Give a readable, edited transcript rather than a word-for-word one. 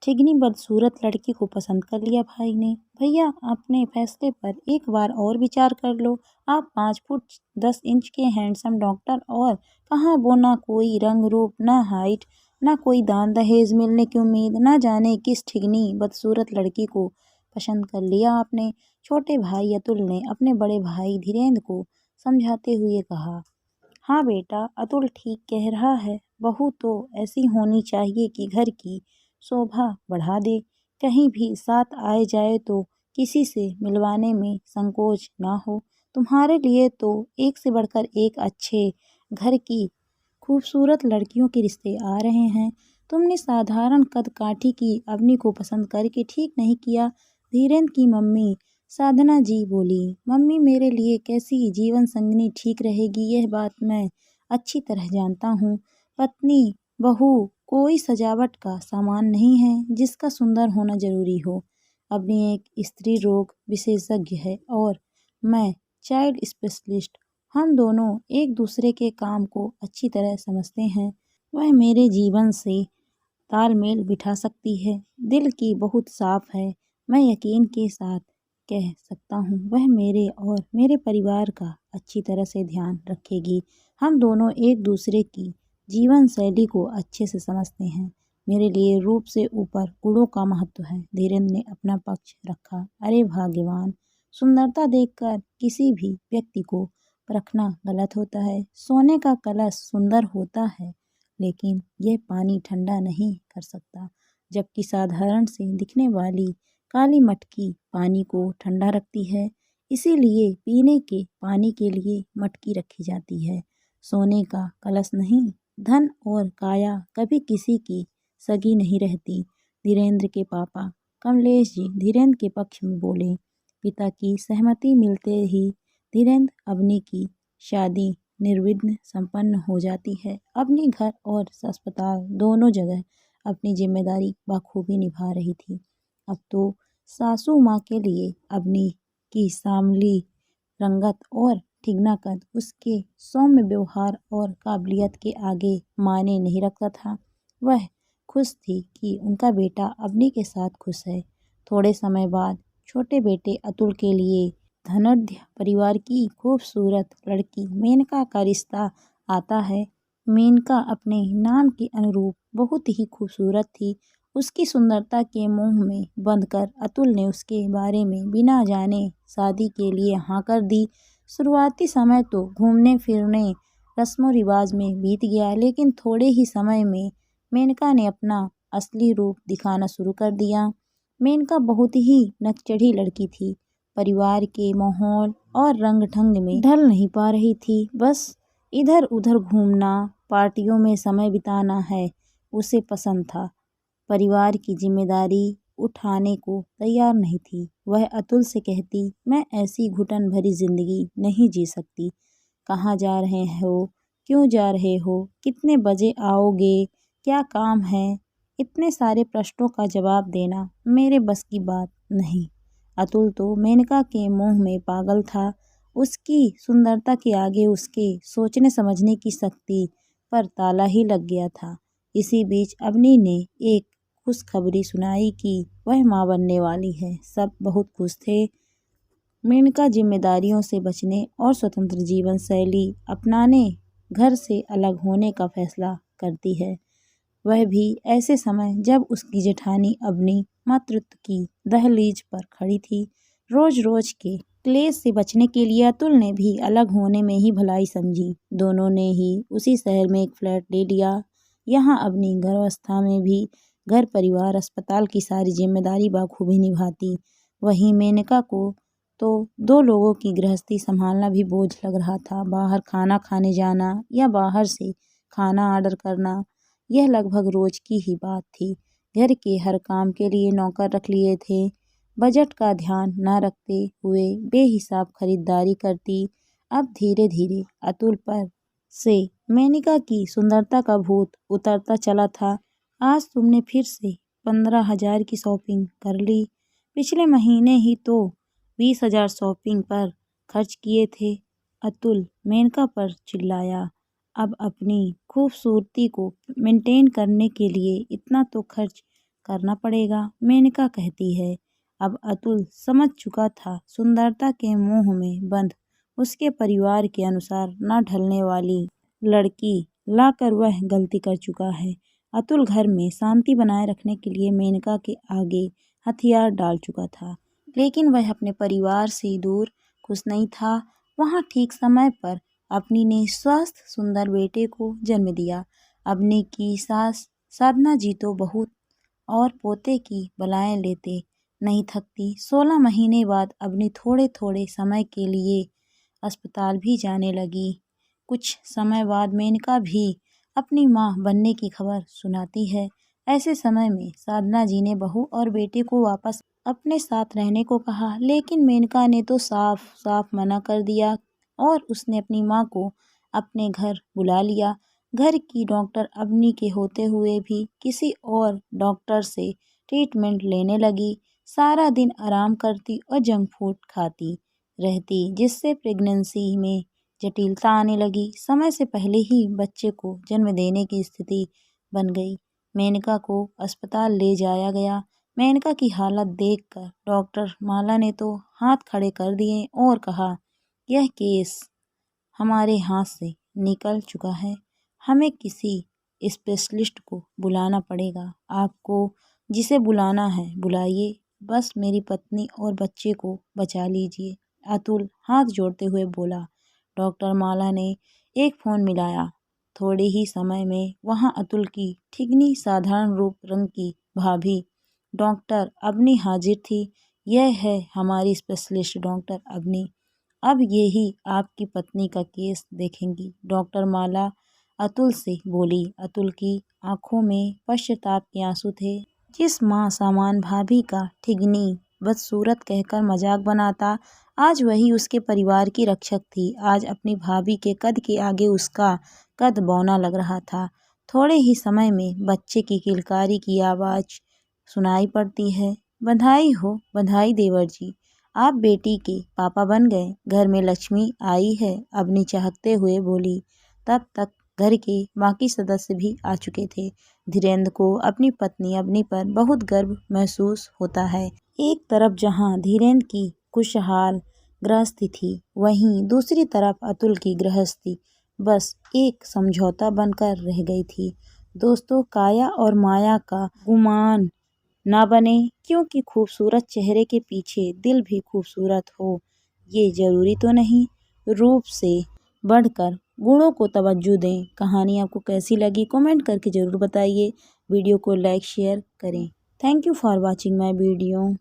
ठिगनी बदसूरत लड़की को पसंद कर लिया भाई ने। भैया अपने फैसले पर एक बार और विचार कर लो। आप 5 फुट 10 इंच के हैंडसम डॉक्टर और कहाँ वो, ना कोई रंग रूप, ना हाइट, ना कोई दान दहेज मिलने की उम्मीद, ना जाने किस ठिगनी बदसूरत लड़की को पसंद कर लिया आपने। छोटे भाई अतुल ने अपने बड़े भाई धीरेन्द्र को समझाते हुए कहा, हाँ बेटा, अतुल ठीक कह रहा है। बहू तो ऐसी होनी चाहिए कि घर की शोभा बढ़ा दे। कहीं भी साथ आए जाए तो किसी से मिलवाने में संकोच ना हो। तुम्हारे लिए तो एक से बढ़कर एक अच्छे घर की खूबसूरत लड़कियों के रिश्ते आ रहे हैं। तुमने साधारण कद काठी की अवनी को पसंद करके ठीक नहीं किया। धीरेन्द्र की मम्मी साधना जी बोली, मम्मी, मेरे लिए कैसी जीवन संगिनी ठीक रहेगी यह बात मैं अच्छी तरह जानता हूँ। पत्नी बहू कोई सजावट का सामान नहीं है जिसका सुंदर होना जरूरी हो। अवनी एक स्त्री रोग विशेषज्ञ है और मैं चाइल्ड स्पेशलिस्ट। हम दोनों एक दूसरे के काम को अच्छी तरह समझते हैं। वह मेरे जीवन से तालमेल बिठा सकती है। दिल की बहुत साफ है। मैं यकीन के साथ कह सकता हूँ वह मेरे और मेरे परिवार का अच्छी तरह से ध्यान रखेगी। हम दोनों एक दूसरे की जीवन शैली को अच्छे से समझते हैं। मेरे लिए रूप से ऊपर गुणों का महत्व है। धीरेन्द्र ने अपना पक्ष रखा। अरे भाग्यवान, सुंदरता देखकर किसी भी व्यक्ति को परखना गलत होता है। सोने का कलश सुंदर होता है लेकिन यह पानी ठंडा नहीं कर सकता, जबकि साधारण से दिखने वाली काली मटकी पानी को ठंडा रखती है। इसीलिए पीने के पानी के लिए मटकी रखी जाती है, सोने का कलश नहीं। धन और काया कभी किसी की सगी नहीं रहती। धीरेन्द्र के पापा कमलेश जी धीरेन्द्र के पक्ष में बोले। पिता की सहमति मिलते ही धीरेन्द्र अवनी की शादी निर्विघ्न संपन्न हो जाती है। अपनी घर और अस्पताल दोनों जगह अपनी जिम्मेदारी बखूबी निभा रही थी। अब तो सासू माँ के लिए अवनी की सांवली रंगत और ठिगना कद उसके सौम्य व्यवहार और काबिलियत के आगे मायने नहीं रखता था। वह खुश थी कि उनका बेटा अवनी के साथ खुश है। थोड़े समय बाद छोटे बेटे अतुल के लिए धनाढ्य परिवार की खूबसूरत लड़की मेनका का रिश्ता आता है। मेनका अपने नाम के अनुरूप बहुत ही खूबसूरत थी। उसकी सुंदरता के मोह में बंधकर अतुल ने उसके बारे में बिना जाने शादी के लिए हाँ कर दी। शुरुआती समय तो घूमने फिरने रस्मों रिवाज में बीत गया, लेकिन थोड़े ही समय में मेनका ने अपना असली रूप दिखाना शुरू कर दिया। मेनका बहुत ही नकचढ़ी लड़की थी। परिवार के माहौल और रंग ढंग में ढल नहीं पा रही थी। बस इधर उधर घूमना, पार्टियों में समय बिताना है उसे पसंद था। परिवार की जिम्मेदारी उठाने को तैयार नहीं थी। वह अतुल से कहती, मैं ऐसी घुटन भरी जिंदगी नहीं जी सकती। कहाँ जा रहे हो, क्यों जा रहे हो, कितने बजे आओगे, क्या काम है, इतने सारे प्रश्नों का जवाब देना मेरे बस की बात नहीं। अतुल तो मेनका के मोह में पागल था। उसकी सुंदरता के आगे उसके सोचने समझने की शक्ति पर ताला ही लग गया था। इसी बीच अवनी ने एक खुशखबरी सुनाई कि वह माँ बनने वाली है। सब बहुत खुश थे। मेनका जिम्मेदारियों से बचने और स्वतंत्र जीवन शैली अपनाने घर से अलग होने का फैसला करती है। वह भी ऐसे समय जब उसकी जेठानी अवनी मातृत्व की दहलीज पर खड़ी थी। रोज रोज के क्लेश से बचने के लिए अतुल ने भी अलग होने में ही भलाई समझी। दोनों ने ही उसी शहर में एक फ्लैट ले लिया। यहाँ अवनी गर्भावस्था में भी घर परिवार अस्पताल की सारी जिम्मेदारी बखूबी निभाती। वहीं मेनका को तो 2 लोगों की गृहस्थी संभालना भी बोझ लग रहा था। बाहर खाना खाने जाना या बाहर से खाना ऑर्डर करना, यह लगभग रोज की ही बात थी। घर के हर काम के लिए नौकर रख लिए थे। बजट का ध्यान न रखते हुए बेहिसाब खरीदारी करती। अब धीरे धीरे अतुल पर से मेनका की सुंदरता का भूत उतरता चला था। आज तुमने फिर से 15,000 की शॉपिंग कर ली। पिछले महीने ही तो 20,000 शॉपिंग पर खर्च किए थे। अतुल मेनका पर चिल्लाया। अब अपनी खूबसूरती को मेंटेन करने के लिए इतना तो खर्च करना पड़ेगा, मेनका कहती है। अब अतुल समझ चुका था सुंदरता के मोह में बंध उसके परिवार के अनुसार न ढलने वाली लड़की लाकर वह गलती कर चुका है। अतुल घर में शांति बनाए रखने के लिए मेनका के आगे हथियार डाल चुका था, लेकिन वह अपने परिवार से दूर खुश नहीं था। वहाँ ठीक समय पर अपनी ने स्वस्थ सुंदर बेटे को जन्म दिया। अवनी की सास साधना जी तो बहुत और पोते की बलाएं लेते नहीं थकती। 16 महीने बाद अवनी थोड़े थोड़े समय के लिए अस्पताल भी जाने लगी। कुछ समय बाद मेनका भी अपनी माँ बनने की खबर सुनाती है। ऐसे समय में साधना जी ने बहू और बेटे को वापस अपने साथ रहने को कहा, लेकिन मेनका ने तो साफ साफ मना कर दिया और उसने अपनी माँ को अपने घर बुला लिया। घर की डॉक्टर अवनी के होते हुए भी किसी और डॉक्टर से ट्रीटमेंट लेने लगी। सारा दिन आराम करती और जंक फूड खाती रहती, जिससे प्रेगनेंसी में जटिलता आने लगी। समय से पहले ही बच्चे को जन्म देने की स्थिति बन गई। मेनका को अस्पताल ले जाया गया। मेनका की हालत देखकर डॉक्टर माला ने तो हाथ खड़े कर दिए और कहा, यह केस हमारे हाथ से निकल चुका है, हमें किसी स्पेशलिस्ट को बुलाना पड़ेगा। आपको जिसे बुलाना है बुलाइए, बस मेरी पत्नी और बच्चे को बचा लीजिए, अतुल हाथ जोड़ते हुए बोला। डॉक्टर माला ने एक फ़ोन मिलाया। थोड़े ही समय में वहां अतुल की ठिगनी साधारण रूप रंग की भाभी डॉक्टर अवनी हाजिर थी। यह है हमारी स्पेशलिस्ट डॉक्टर अवनी, अब यही आपकी पत्नी का केस देखेंगी। डॉक्टर माला अतुल से बोली। अतुल की आंखों में पश्चाताप के आंसू थे। जिस माँ सामान भाभी का ठिगनी बदसूरत कहकर मजाक बनाता, आज वही उसके परिवार की रक्षक थी। आज अपनी भाभी के कद के आगे उसका कद बौना लग रहा था। थोड़े ही समय में बच्चे की किलकारी की आवाज़ सुनाई पड़ती है। बधाई हो, बधाई देवर जी, आप बेटी के पापा बन गए, घर में लक्ष्मी आई है, अवनी चाहते हुए बोली। तब तक घर के बाकी सदस्य भी आ चुके थे। धीरेंद्र को अपनी पत्नी अवनी पर बहुत गर्व महसूस होता है। एक तरफ जहां धीरेंद्र की खुशहाल गृहस्थी थी, वहीं दूसरी तरफ अतुल की गृहस्थी बस एक समझौता बनकर रह गई थी। दोस्तों, काया और माया का गुमान ना बने, क्योंकि खूबसूरत चेहरे के पीछे दिल भी खूबसूरत हो, ये ज़रूरी तो नहीं। रूप से बढ़कर गुणों को तवज्जो दें। कहानी आपको कैसी लगी कमेंट करके ज़रूर बताइए। वीडियो को लाइक शेयर करें। Thank you for watching my video.